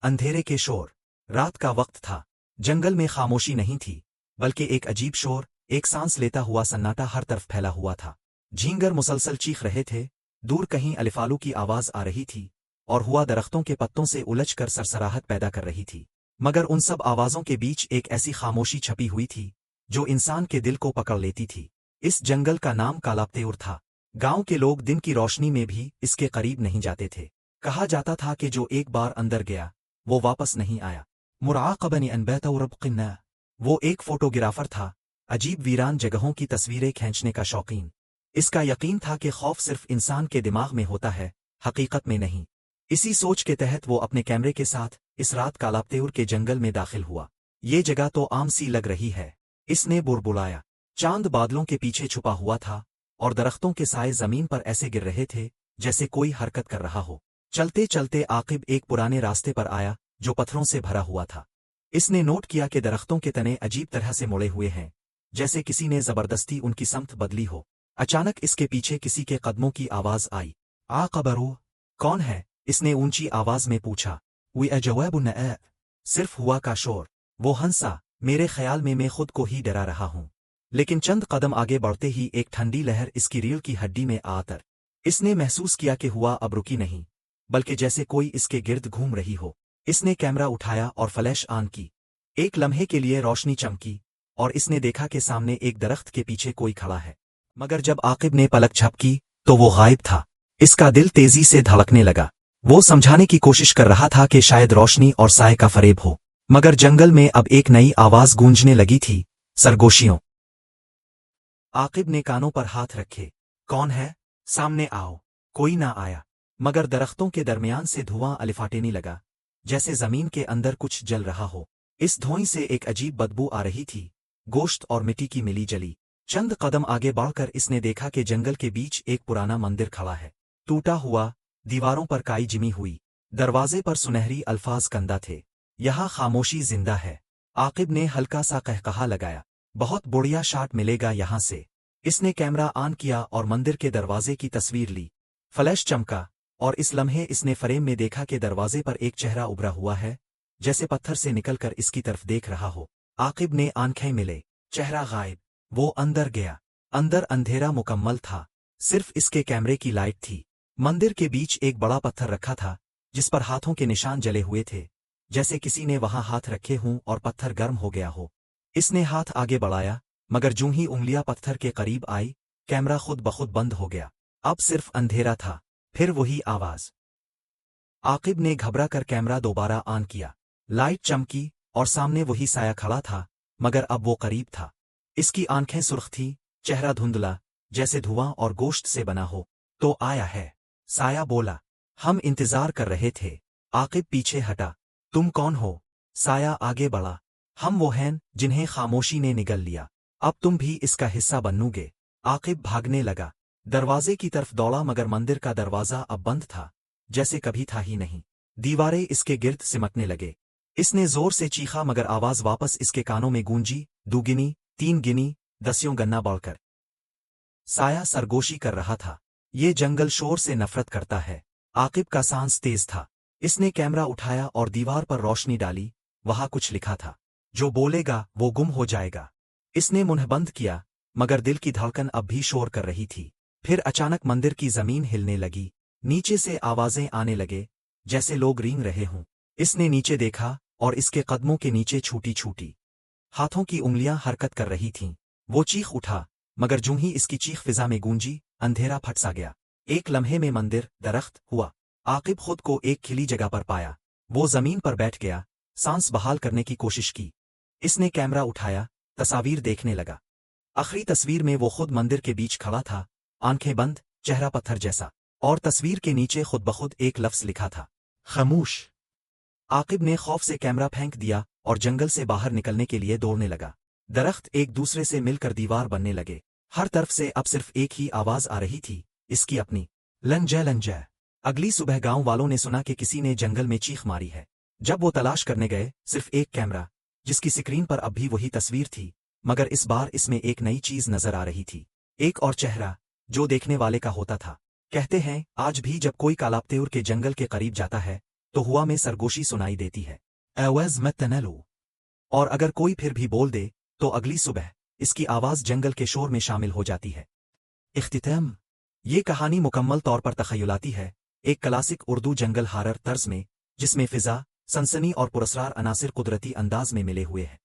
अंधेरे के शोर। रात का वक्त था। जंगल में खामोशी नहीं थी, बल्कि एक अजीब शोर, एक सांस लेता हुआ सन्नाटा हर तरफ फैला हुआ था। झींगर मुसलसल चीख रहे थे, दूर कहीं अलिफालू की आवाज आ रही थी, और हुआ दरख्तों के पत्तों से उलझकर सरसराहट पैदा कर रही थी। मगर उन सब आवाजों के बीच एक ऐसी खामोशी छपी हुई थी जो इंसान के दिल को पकड़ लेती थी। इस जंगल का नाम कालापतेउर था। गांव के लोग दिन की रोशनी में भी इसके करीब नहीं जाते थे। कहा जाता था कि जो एक बार अंदर गया वो वापस नहीं आया। मुराक़बन अनबैतौरबक़िन्ना, वो एक फोटोग्राफर था, अजीब वीरान जगहों की तस्वीरें खींचने का शौकीन। इसका यकीन था कि खौफ सिर्फ इंसान के दिमाग में होता है, हकीकत में नहीं। इसी सोच के तहत वो अपने कैमरे के साथ इस रात कालापतेउर के जंगल में दाखिल हुआ। ये जगह तो आम सी लग रही है, इसने बुड़बुड़ाया। चांद बादलों के पीछे छुपा हुआ था, और दरख्तों के साए जमीन पर ऐसे गिर रहे थे जैसे कोई हरकत कर रहा हो। चलते चलते आकिब एक पुराने रास्ते पर आया जो पत्थरों से भरा हुआ था। इसने नोट किया कि दरख्तों के तने अजीब तरह से मुड़े हुए हैं, जैसे किसी ने जबरदस्ती उनकी समत बदली हो। अचानक इसके पीछे किसी के कदमों की आवाज आई। आक़बरू, कौन है? इसने ऊंची आवाज में पूछा। वी अजवाबुन ए, सिर्फ हुआ का शोर। वो हंसा। मेरे ख्याल में मैं खुद को ही डरा रहा हूं। लेकिन चंद कदम आगे बढ़ते ही एक ठंडी लहर इसकी रीढ़ की हड्डी में आकर इसने महसूस किया कि हुआ अब रुकी नहीं, बल्कि जैसे कोई इसके गिर्द घूम रही हो। इसने कैमरा उठाया और फ्लैश ऑन की। एक लम्हे के लिए रोशनी चमकी, और इसने देखा कि सामने एक दरख्त के पीछे कोई खड़ा है। मगर जब आकिब ने पलक झपकी तो वो गायब था। इसका दिल तेजी से धड़कने लगा। वो समझाने की कोशिश कर रहा था कि शायद रोशनी और साए का फरेब हो, मगर जंगल में अब एक नई आवाज गूंजने लगी थी, सरगोशियों। आकिब ने कानों पर हाथ रखे। कौन है? सामने आओ। कोई ना आया, मगर दरख्तों के दरमियान से धुआं अलिफाटेने लगा, जैसे जमीन के अंदर कुछ जल रहा हो। इस धुएं से एक अजीब बदबू आ रही थी, गोश्त और मिट्टी की मिली जली। चंद कदम आगे बढ़कर इसने देखा कि जंगल के बीच एक पुराना मंदिर खड़ा है, टूटा हुआ, दीवारों पर काई जिमी हुई। दरवाजे पर सुनहरी अल्फाज कंदा थे, यहाँ खामोशी जिंदा है। आकिब ने हल्का सा कहकहा लगाया। बहुत बढ़िया शॉट मिलेगा यहाँ से। इसने कैमरा ऑन किया और मंदिर के दरवाजे की तस्वीर ली। फ्लैश चमका, और इस लम्हे इसने फ्रेम में देखा कि दरवाजे पर एक चेहरा उभरा हुआ है, जैसे पत्थर से निकलकर इसकी तरफ देख रहा हो। आकिब ने आंखें मिले। चेहरा गायब। वो अंदर गया। अंदर अंधेरा मुकम्मल था, सिर्फ इसके कैमरे की लाइट थी। मंदिर के बीच एक बड़ा पत्थर रखा था, जिस पर हाथों के निशान जले हुए थे, जैसे किसी ने वहां हाथ रखे हों और पत्थर गर्म हो गया हो। इसने हाथ आगे बढ़ाया, मगर जूं ही उंगलियां पत्थर के करीब आई, कैमरा खुद बखुद बंद हो गया। अब सिर्फ अंधेरा था। फिर वही आवाज। आकिब ने घबरा कर कैमरा दोबारा ऑन किया। लाइट चमकी, और सामने वही साया खड़ा था, मगर अब वो करीब था। इसकी आंखें सुर्ख थीं, चेहरा धुंधला, जैसे धुआं और गोश्त से बना हो। तो आया है, साया बोला। हम इंतजार कर रहे थे। आकिब पीछे हटा। तुम कौन हो? साया आगे बढ़ा। हम वो हैं जिन्हें खामोशी ने निगल लिया। अब तुम भी इसका हिस्सा बनोगे। आकिब भागने लगा, दरवाजे की तरफ दौड़ा, मगर मंदिर का दरवाजा अब बंद था, जैसे कभी था ही नहीं। दीवारें इसके गिर्द सिमटने लगे। इसने जोर से चीखा, मगर आवाज वापस इसके कानों में गूंजी। 2 गिनी, 3 गिनी, 10 गन्ना बढ़कर। साया सरगोशी कर रहा था। ये जंगल शोर से नफरत करता है। आकिब का सांस तेज था। इसने कैमरा उठाया और दीवार पर रोशनी डाली। वहां कुछ लिखा था। जो बोलेगा वो गुम हो जाएगा। इसने मुंह बंद किया, मगर दिल की धड़कन अब भी शोर कर रही थी। फिर अचानक मंदिर की जमीन हिलने लगी। नीचे से आवाजें आने लगे, जैसे लोग रेंग रहे हों। इसने नीचे देखा, और इसके कदमों के नीचे छूटी छूटी हाथों की उंगलियां हरकत कर रही थीं। वो चीख उठा, मगर जूं ही इसकी चीख फिजा में गूंजी, अंधेरा फट सा गया। एक लम्हे में मंदिर दरख्त हुआ। आकिब खुद को एक खिली जगह पर पाया। वो जमीन पर बैठ गया, सांस बहाल करने की कोशिश की। इसने कैमरा उठाया, तस्वीर देखने लगा। आखिरी तस्वीर में वो खुद मंदिर के बीच खड़ा था, आंखें बंद, चेहरा पत्थर जैसा, और तस्वीर के नीचे खुद बखुद एक लफ्ज लिखा था। खामोश। आकिब ने खौफ से कैमरा फेंक दिया और जंगल से बाहर निकलने के लिए दौड़ने लगा। दरख्त एक दूसरे से मिलकर दीवार बनने लगे। हर तरफ से अब सिर्फ एक ही आवाज आ रही थी, इसकी अपनी। लंजय लंजय। अगली सुबह गांव वालों ने सुना कि किसी ने जंगल में चीख मारी है। जब वो तलाश करने गए, सिर्फ एक कैमरा, जिसकी स्क्रीन पर अब भी वही तस्वीर थी, मगर इस बार इसमें एक नई चीज नजर आ रही थी। एक और चेहरा, जो देखने वाले का होता था। कहते हैं आज भी जब कोई कालापतेउर के जंगल के करीब जाता है, تو ہوا میں سرگوشی سنائی دیتی ہے، ایوز مت تنلو، اور اگر کوئی پھر بھی بول دے تو اگلی صبح اس کی آواز جنگل کے شور میں شامل ہو جاتی ہے۔ اختتام، یہ کہانی مکمل طور پر تخیلاتی ہے، ایک کلاسک اردو جنگل ہارر طرز میں، جس میں فضا، سنسنی اور پراسرار عناصر قدرتی انداز میں ملے ہوئے ہیں۔